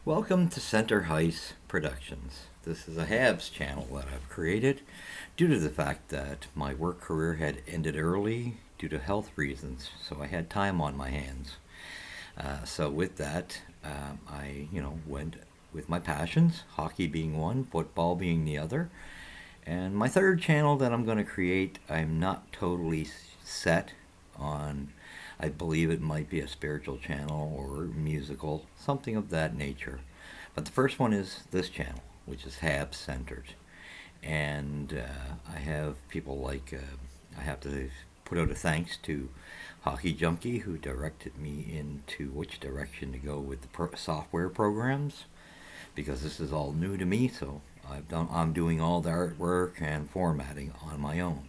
Welcome to Center Hice Productions. This is a Habs channel that I've created due to the fact that my work career had ended early due to health reasons, so I had time on my hands. So with that, I went with my passions, hockey being one, football being the other. And my third channel that I'm going to create, I'm not totally set on. I believe it might be a spiritual channel or musical, something of that nature. But the first one is this channel, which is Hab centered. And I have people like, I have to put out a thanks to Hockey Junkie, who directed me into which direction to go with the software programs, because this is all new to me. So I'm doing all the artwork and formatting on my own,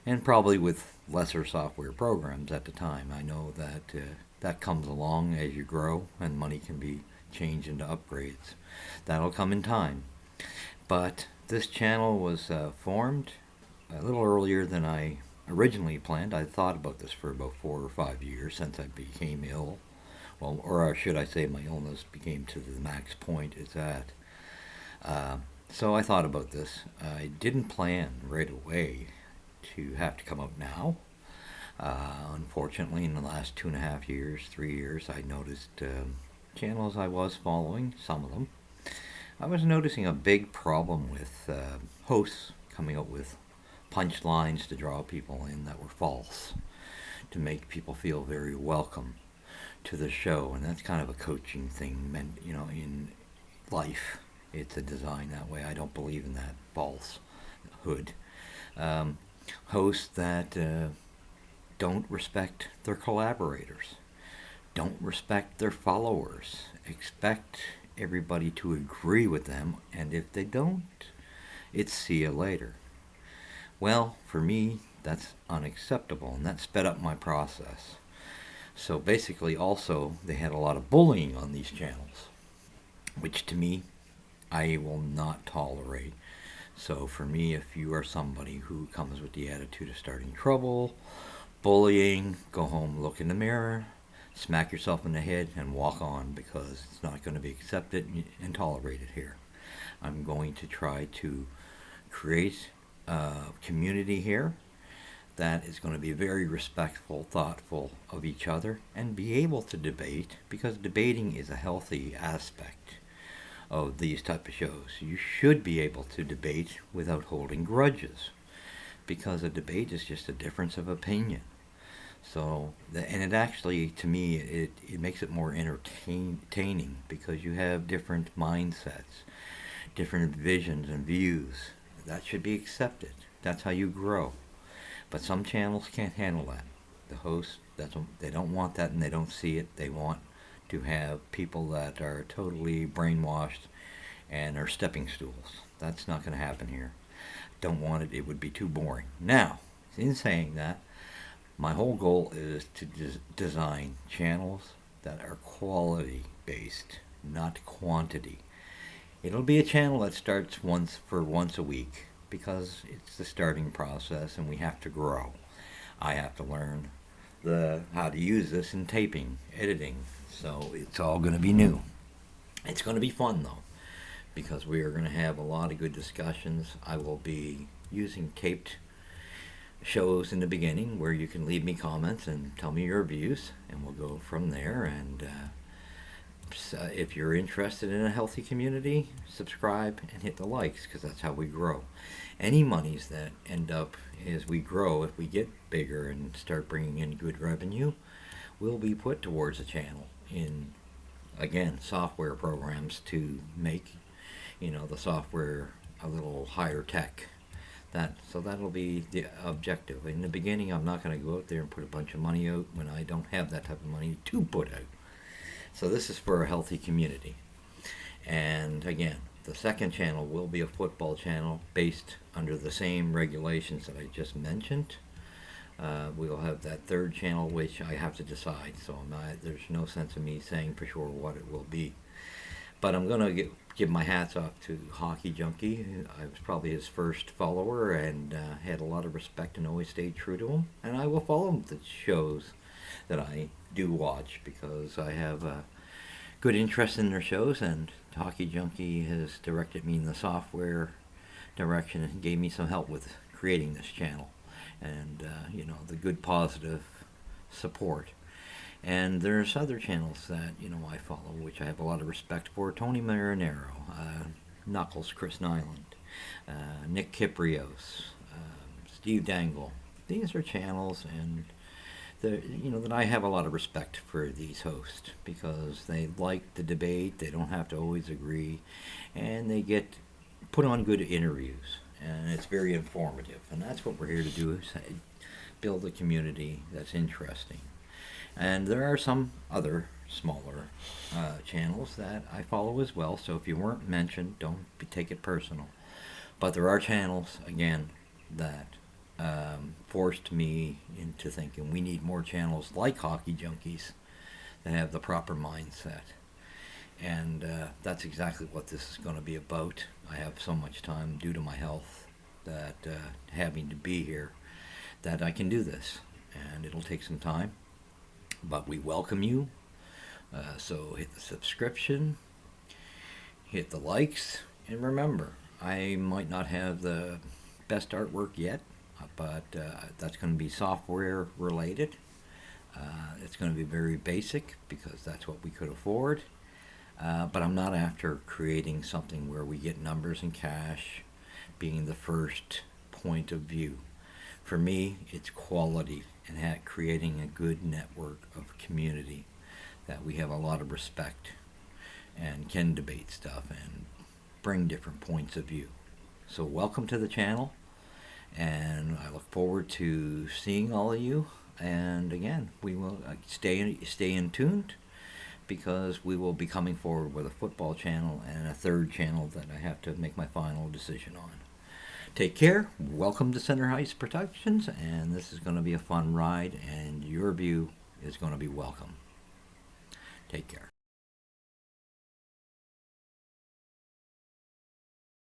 and probably with lesser software programs at the time. I know that that comes along as you grow, and money can be changed into upgrades. That'll come in time. But this channel was formed a little earlier than I originally planned. I thought about this for about 4 or 5 years since I became ill. Well, or should I say, my illness became to the max point it's at. So I thought about this. I didn't plan right away to have to come out now. Unfortunately, in the last 2.5 years, 3 years, I noticed channels I was following, some of them, I was noticing a big problem with hosts coming up with punchlines to draw people in that were false, to make people feel very welcome to the show. And that's kind of a coaching thing, meant, in life. It's a design that way. I don't believe in that falsehood. Um, Hosts that don't respect their collaborators, don't respect their followers, expect everybody to agree with them, and if they don't, it's see you later. Well, for me, that's unacceptable, and that sped up my process. So basically, also, they had a lot of bullying on these channels, which to me, I will not tolerate. So for me, if you are somebody who comes with the attitude of starting trouble, bullying, go home, look in the mirror, smack yourself in the head, and walk on, because it's not going to be accepted and tolerated here. I'm going to try to create a community here that is going to be very respectful, thoughtful of each other, and be able to debate, because debating is a healthy aspect of these type of shows. You should be able to debate without holding grudges, because a debate is just a difference of opinion. So, and it actually, to me, it makes it more entertaining, because you have different mindsets, different visions and views. That should be accepted. That's how you grow. But some channels can't handle that. The hosts, they don't want that, and they don't see it. They want to have people that are totally brainwashed and are stepping stools. That's not going to happen here. Don't want it. It would be too boring. Now, in saying that, my whole goal is to design channels that are quality based, not quantity. It'll be a channel that starts once a week, because it's the starting process and we have to grow. I have to learn the how to use this in taping, editing. So it's all going to be new. It's going to be fun though, because we are going to have a lot of good discussions. I will be using taped shows in the beginning where you can leave me comments and tell me your views, and we'll go from there. And if you're interested in a healthy community, subscribe and hit the likes, because that's how we grow. Any monies that end up as we grow, if we get bigger and start bringing in good revenue, will be put towards the channel in, again, software programs to make the software a little higher tech. That'll be the objective. In the beginning, I'm not going to go out there and put a bunch of money out when I don't have that type of money to put out. So this is for a healthy community. And again, the second channel will be a football channel based under the same regulations that I just mentioned. We'll have that third channel, which I have to decide. So there's no sense of me saying for sure what it will be. But I'm going to give my hats off to Hockey Junkie. I was probably his first follower, and had a lot of respect and always stayed true to him. And I will follow the shows that I do watch, because I have good interest in their shows, and Hockey Junkie has directed me in the software direction and gave me some help with creating this channel, and the good positive support. And there's other channels that I follow, which I have a lot of respect for. Tony Marinero, Knuckles, Chris Nyland, Nick Kiprios, Steve Dangle. These are channels, and that I have a lot of respect for these hosts, because they like the debate. They don't have to always agree, and they get put on good interviews, and it's very informative. And that's what we're here to do, is build a community that's interesting. And there are some other smaller channels that I follow as well. So if you weren't mentioned, don't take it personal. But there are channels, again, that forced me into thinking we need more channels like Hockey Junkies that have the proper mindset. And that's exactly what this is going to be about. I have so much time due to my health that having to be here, that I can do this. And it'll take some time, but we welcome you. So hit the subscription, hit the likes, and remember, I might not have the best artwork yet, but that's going to be software related. It's going to be very basic, because that's what we could afford. But I'm not after creating something where we get numbers and cash being the first point of view. For me, it's quality and creating a good network of community that we have a lot of respect and can debate stuff and bring different points of view. So welcome to the channel, and I look forward to seeing all of you. And again, we will stay in tuned, because we will be coming forward with a football channel and a third channel that I have to make my final decision on. Take care. Welcome to Center Hice Productions, and this is going to be a fun ride, and your view is going to be welcome. Take care.